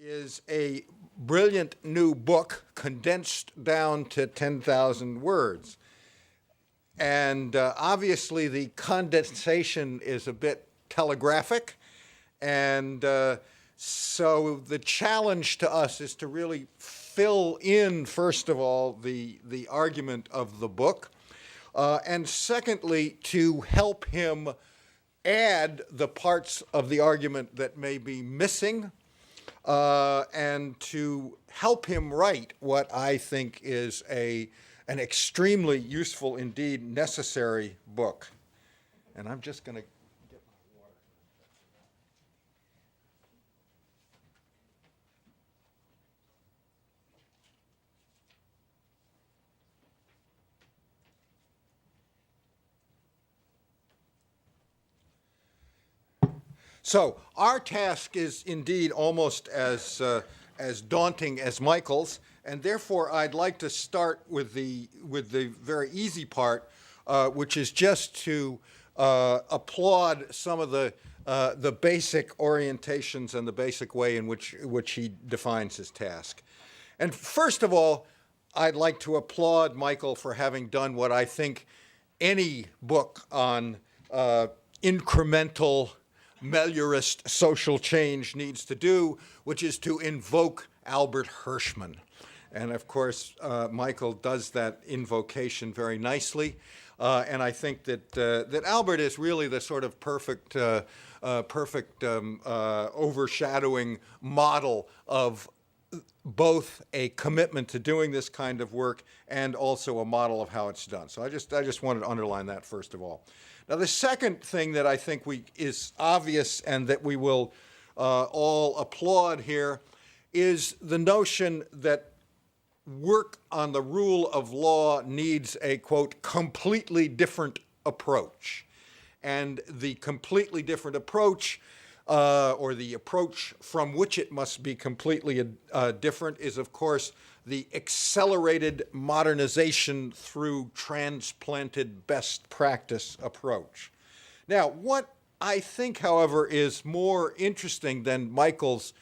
is a brilliant new book condensed down to 10,000 words. And obviously the condensation is a bit telegraphic. And so the challenge to us is to really fill in, first of all, the argument of the book. And secondly, to help him add the parts of the argument that may be missing, and to help him write what I think is an extremely useful, indeed necessary book. And I'm just going to get my water. So our task is indeed almost as daunting as Michael's, and therefore I'd like to start with the very easy part, which is just to applaud some of the basic orientations and the basic way in which he defines his task. And first of all, I'd like to applaud Michael for having done what I think any book on incremental meliorist social change needs to do, which is to invoke Albert Hirschman. And of course, Michael does that invocation very nicely. And I think that Albert is really the sort of perfect overshadowing model of both a commitment to doing this kind of work and also a model of how it's done. So I just wanted to underline that first of all. Now, the second thing that I think is obvious and that we will all applaud here is the notion that work on the rule of law needs a, quote, completely different approach. And the completely different approach, or the approach from which it must be completely different, is, of course, the accelerated modernization through transplanted best practice approach. Now, what I think, however, is more interesting than Michael's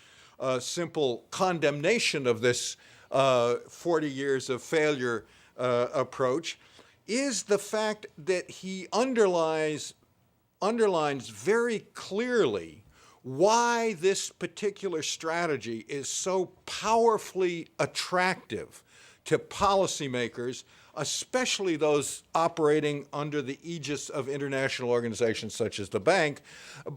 simple condemnation of this 40 years of failure approach is the fact that he underlines very clearly why this particular strategy is so powerfully attractive to policymakers, especially those operating under the aegis of international organizations such as the bank,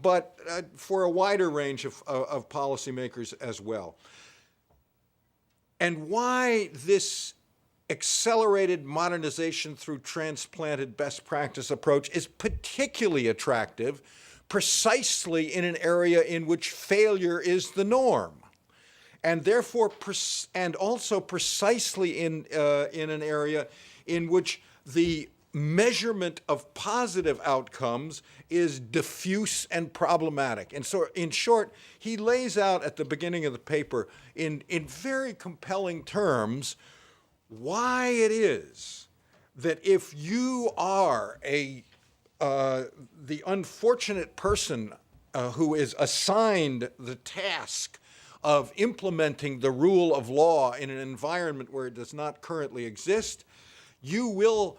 but for a wider range of policymakers as well. And why this accelerated modernization through transplanted best practice approach is particularly attractive precisely in an area in which failure is the norm, and therefore, and also precisely in an area in which the measurement of positive outcomes is diffuse and problematic. And so, in short, he lays out at the beginning of the paper in very compelling terms why it is that if you are the unfortunate person who is assigned the task of implementing the rule of law in an environment where it does not currently exist, you will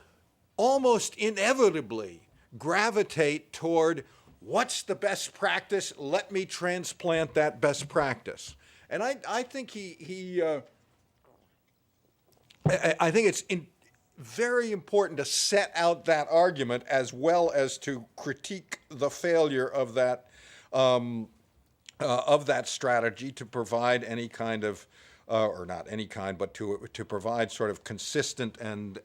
almost inevitably gravitate toward what's the best practice, let me transplant that best practice. And I think I think it's very important to set out that argument as well as to critique the failure of that strategy to provide any kind of, or not any kind, but to provide sort of consistent and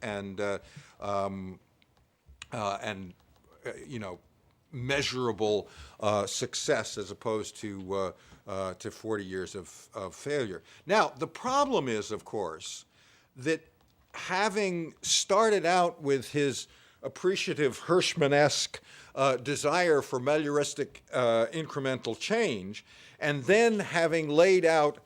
measurable success as opposed to 40 years of failure. Now, the problem is, of course, that having started out with his appreciative Hirschman-esque desire for melioristic incremental change, and then having laid out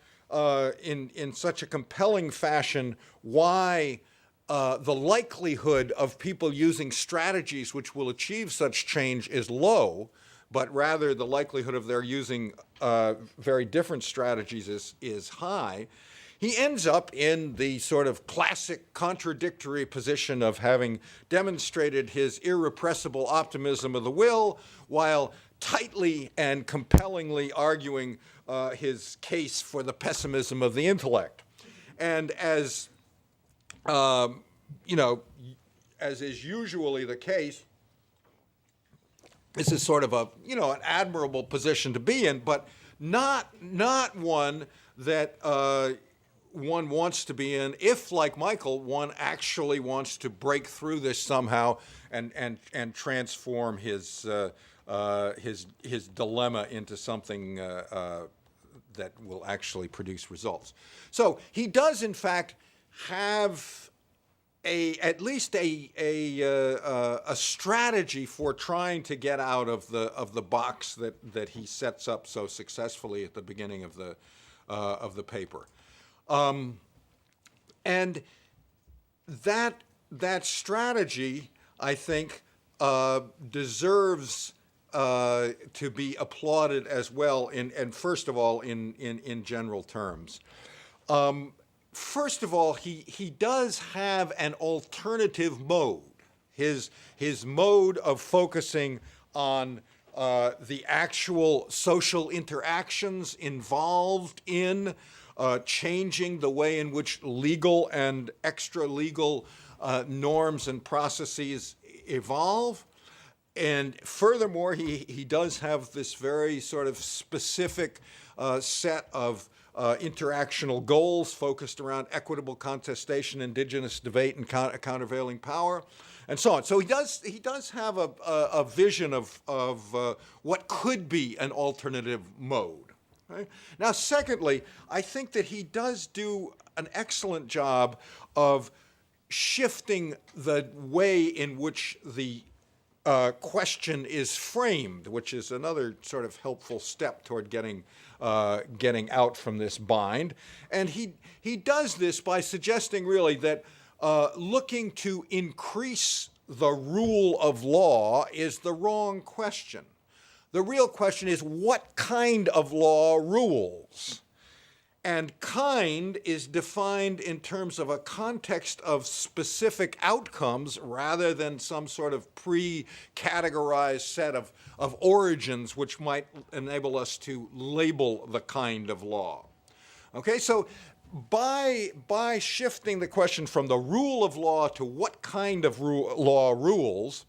in such a compelling fashion why the likelihood of people using strategies which will achieve such change is low, but rather the likelihood of their using very different strategies is high, he ends up in the sort of classic contradictory position of having demonstrated his irrepressible optimism of the will while tightly and compellingly arguing his case for the pessimism of the intellect. And as as is usually the case, this is sort of a an admirable position to be in, but not one that one wants to be in if, like Michael, one actually wants to break through this somehow and transform his dilemma into something that will actually produce results. So he does, in fact, have at least a strategy for trying to get out of the box that he sets up so successfully at the beginning of the paper, and that strategy, I think, deserves to be applauded as well. And first of all, in general terms. First of all, he does have an alternative mode. His mode of focusing on the actual social interactions involved in changing the way in which legal and extra-legal norms and processes evolve. And furthermore, he does have this very sort of specific set of interactional goals focused around equitable contestation, indigenous debate, and countervailing power, and so on. So he does have a vision of what could be an alternative mode. Right? Now, secondly, I think that he does do an excellent job of shifting the way in which the question is framed, which is another sort of helpful step toward getting out from this bind. And he does this by suggesting really that looking to increase the rule of law is the wrong question. The real question is, what kind of law rules? And kind is defined in terms of a context of specific outcomes rather than some sort of pre-categorized set of origins which might enable us to label the kind of law. Okay, so by shifting the question from the rule of law to what kind of law rules,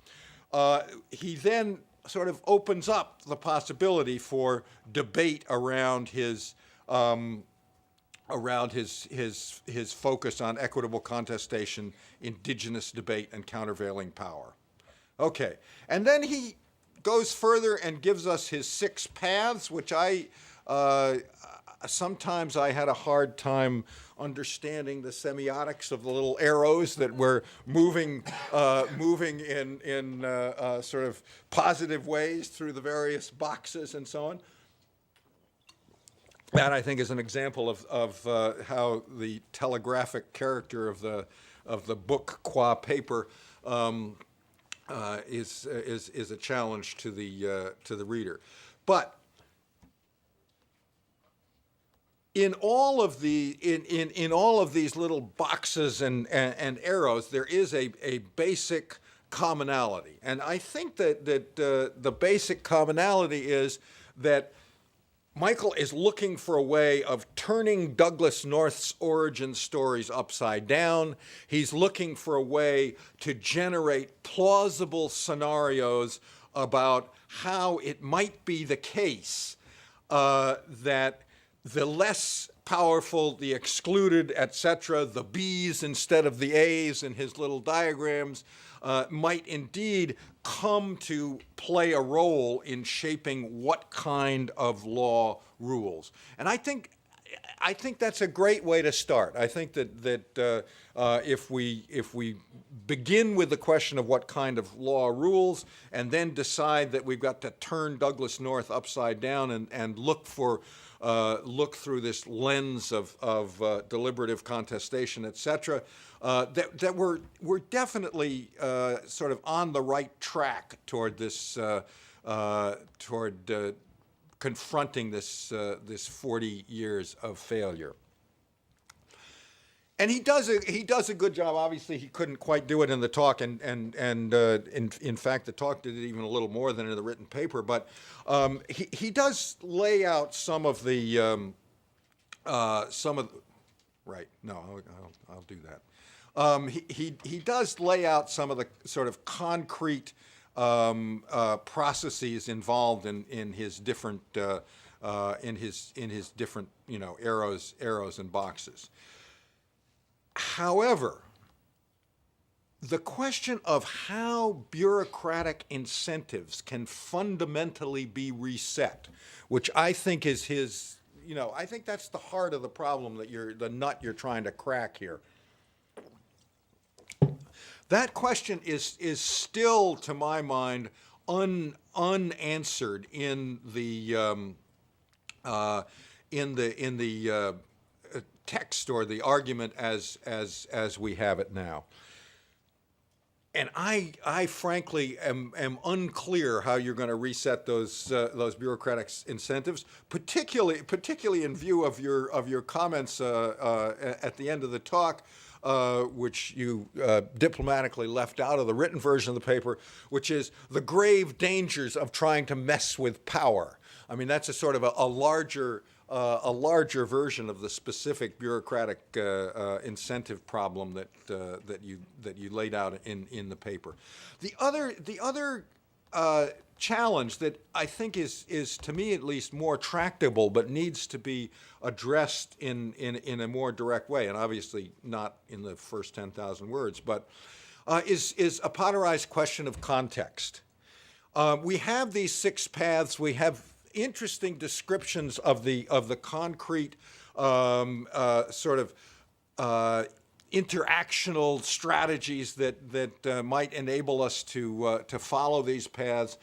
he then sort of opens up the possibility for debate around his focus on equitable contestation, indigenous debate, and countervailing power. Okay, and then he goes further and gives us his 6 paths, which sometimes I had a hard time understanding the semiotics of the little arrows that were moving in sort of positive ways through the various boxes and so on. That, I think, is an example of how the telegraphic character of the book qua paper is a challenge to the reader. But in all of these little boxes and arrows, there is a basic commonality, and I think that the basic commonality is that Michael is looking for a way of turning Douglass North's origin stories upside down. He's looking for a way to generate plausible scenarios about how it might be the case that the less powerful, the excluded, etc., the B's instead of the A's in his little diagrams, might indeed come to play a role in shaping what kind of law rules. And I think that's a great way to start. I think that if we begin with the question of what kind of law rules, and then decide that we've got to turn Douglass North upside down and look through this lens of deliberative contestation, etc., that we're definitely sort of on the right track toward this confronting this 40 years of failure. And he does a good job. Obviously, he couldn't quite do it in the talk, and in fact, the talk did it even a little more than in the written paper. But he does lay out some of the right. No, I'll do that. He does lay out some of the sort of concrete processes involved in his different different arrows and boxes. However, the question of how bureaucratic incentives can fundamentally be reset, which I think is his, I think that's the heart of the problem, the nut you're trying to crack here. That question is still, to my mind, unanswered in the text or the argument as we have it now. And I frankly am unclear how you're going to reset those bureaucratic incentives, particularly in view of your comments at the end of the talk, which you diplomatically left out of the written version of the paper, which is the grave dangers of trying to mess with power. I mean, that's a sort of a larger version of the specific bureaucratic incentive problem that you laid out in the paper. The other challenge that I think is to me at least more tractable, but needs to be addressed in a more direct way, and obviously not in the first 10,000 words, but is a Potterized question of context. We have these 6 paths. We have interesting descriptions of the concrete sort of interactional strategies that might enable us to follow these paths.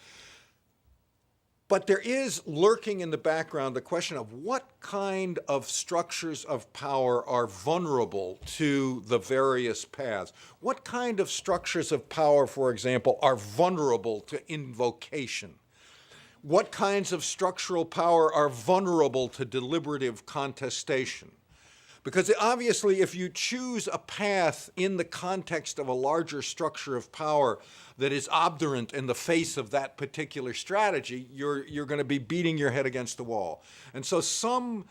But there is lurking in the background the question of what kind of structures of power are vulnerable to the various paths. What kind of structures of power, for example, are vulnerable to invocation? What kinds of structural power are vulnerable to deliberative contestation? Because obviously, if you choose a path in the context of a larger structure of power that is obdurate in the face of that particular strategy, you're going to be beating your head against the wall. And so some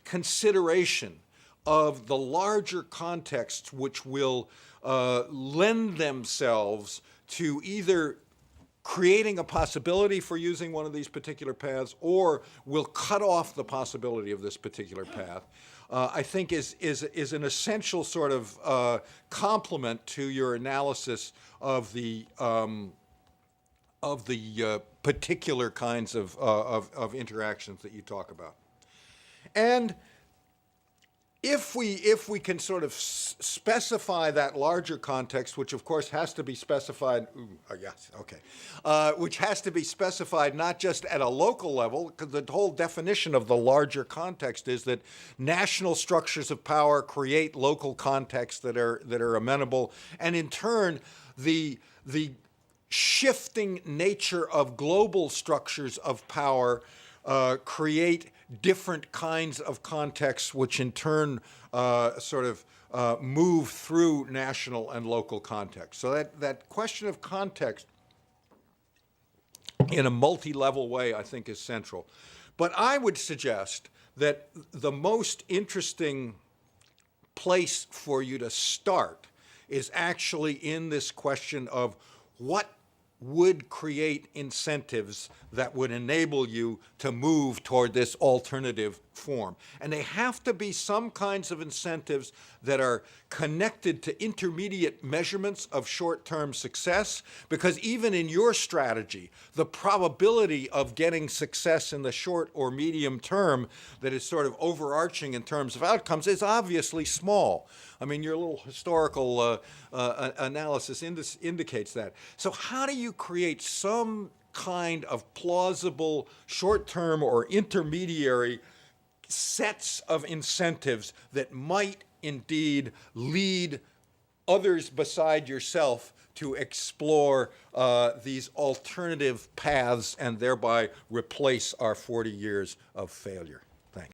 consideration of the larger contexts which will lend themselves to either creating a possibility for using one of these particular paths, or will cut off the possibility of this particular path, I think is an essential sort of complement to your analysis of the particular kinds of interactions that you talk about. And if we can sort of specify that larger context, which of course has to be specified, which has to be specified not just at a local level, because the whole definition of the larger context is that national structures of power create local contexts that are amenable, and in turn, the shifting nature of global structures of power create different kinds of contexts, which in turn move through national and local context. So that question of context in a multi-level way, I think, is central. But I would suggest that the most interesting place for you to start is actually in this question of what would create incentives that would enable you to move toward this alternative form. And they have to be some kinds of incentives that are connected to intermediate measurements of short-term success, because even in your strategy, the probability of getting success in the short or medium term that is sort of overarching in terms of outcomes is obviously small. I mean, your little historical analysis indicates that. So how do you create some kind of plausible short-term or intermediary sets of incentives that might indeed lead others beside yourself to explore these alternative paths and thereby replace our 40 years of failure.